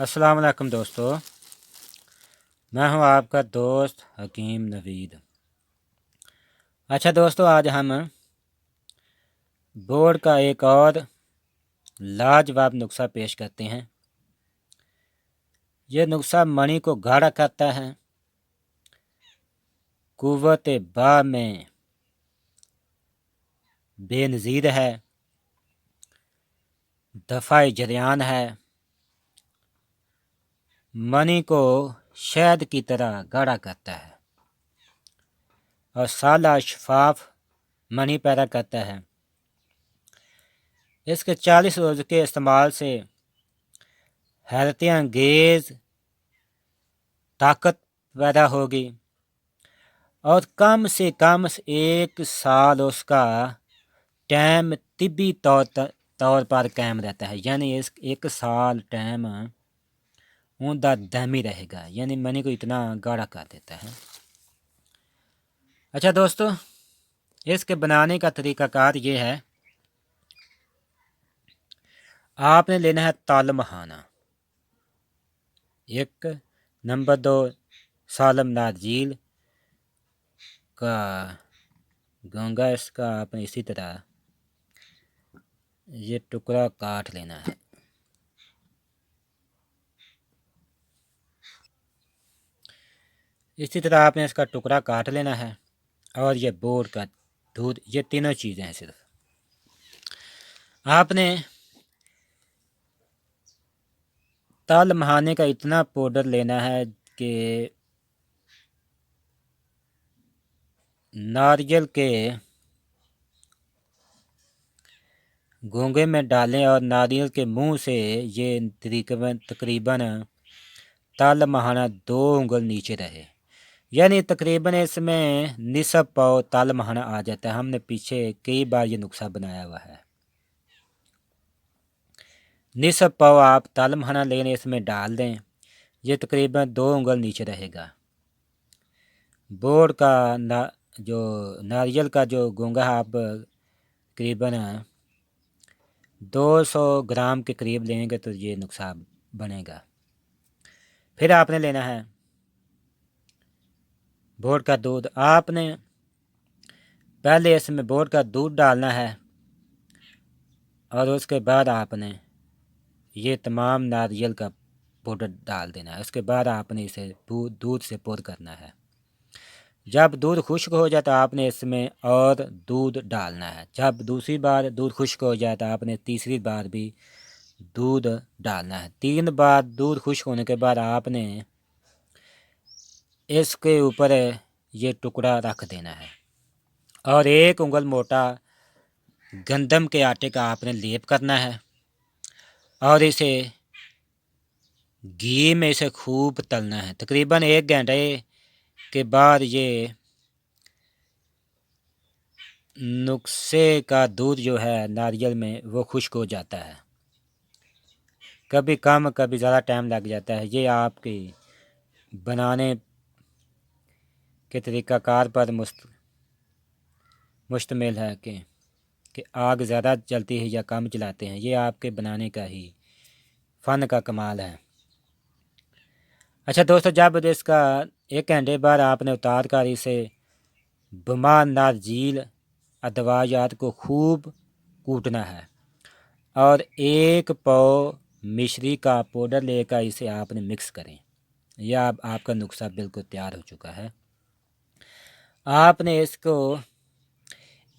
अस्सलाम वालेकुम दोस्तों, मैं हूं आपका दोस्त हकीम नवीद। अच्छा दोस्तों, आज हम बोर्ड का एक और लाजवाब नुस्खा पेश करते हैं। ये नुस्खा मणि को गाढ़ा करता है, कुव्वत बा में बेनज़ीर है, दफ़ाए जरियान है, मणि को शहद की तरह गाढ़ा करता है और साला शफाफ मणि पैदा करता है। इसके 40 रोज़ के इस्तेमाल से हैरत अंगेज़ ताकत पैदा होगी और कम से कम 1 साल उसका टाइम तिब्बी तौर पर कायम रहता है। यानी इस 1 साल टाइम उनका दम ही रहेगा, यानी मनी को इतना गाढ़ा कर देता है। अच्छा दोस्तों, इसके बनाने का तरीक़ाकार ये है, आपने लेना है ताल महाना 1, नंबर 2 सालम नारजील का गंगा, इसका आपने इसी तरह ये टुकड़ा काट लेना है। इसी तरह आपने इसका टुकड़ा काट लेना है और ये बोर का दूध, ये तीनों चीज़ें हैं। सिर्फ आपने ताल महाने का इतना पाउडर लेना है कि नारियल के घोंगे में डालें और नारियल के मुंह से ये तकरीबन ताल महाना 2 उंगल नीचे रहे, यानी तकरीबन इसमें निसब पाव ताल महाना आ जाता है। हमने पीछे कई बार ये नुस्खा बनाया हुआ है। निसब पाव आप ताल महाना लेने इसमें डाल दें, ये तकरीबन 2 उंगल नीचे रहेगा। बोर्ड का जो नारियल का जो घोंगा आप तकरीबन 200 ग्राम के करीब लेंगे तो ये नुस्खा बनेगा। फिर आपने लेना है बोर्ड का दूध। आपने पहले इसमें बोर्ड का दूध डालना है और उसके बाद आपने ये तमाम नारियल का पाउडर डाल देना है। उसके बाद आपने इसे दूध से पोर करना है। जब दूध खुश्क हो जाए तो आपने इसमें और दूध डालना है। जब दूसरी बार दूध खुश्क हो जाए तो आपने तीसरी बार भी दूध डालना है। 3 बार दूध खुश्क होने के बाद आपने इसके ऊपर ये टुकड़ा रख देना है और 1 उंगल मोटा गंदम के आटे का आपने लेप करना है और इसे घी में इसे खूब तलना है। तकरीबन 1 घंटे के बाद ये नुस्खे का दूध जो है नारियल में वो खुश्क हो जाता है। कभी कम कभी ज़्यादा टाइम लग जाता है। ये आपके बनाने के तरीक़ाकार पर मुश्तमिल है कि आग ज़्यादा जलती है या कम जलाते हैं। ये आपके बनाने का ही फ़न का कमाल है। अच्छा दोस्तों, जब इसका 1 घंटे बाद आपने उतार कर इसे बमा नारजील अदवायात को खूब कूटना है और 1 पाव मिश्री का पाउडर लेकर इसे आपने मिक्स करें। यह आपका नुस्खा बिल्कुल तैयार हो चुका है। आपने इसको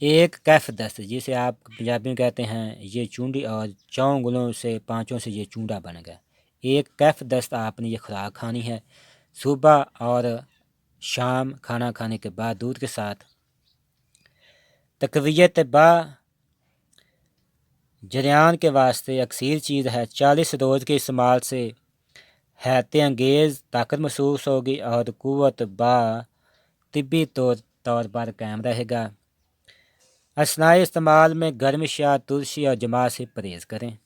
1 कैफ दस्त, जिसे आप पंजाबी में कहते हैं ये चूंडी, और 4 उंगलों से 5 से ये चूंडा बन गया। 1 कैफ दस्त आपने ये खुराक खानी है सुबह और शाम खाना खाने के बाद दूध के साथ। तकवियत बा जरियान के वास्ते अक्सर चीज़ है। 40 रोज़ के इस्तेमाल से हैरत अंगेज़ ताकत महसूस होगी और कुव्वत बा तिब्बी तौर पर कायम रहेगा। असनाए इस्तेमाल में गर्म शा, तुलसी और जमा से परहेज़ करें।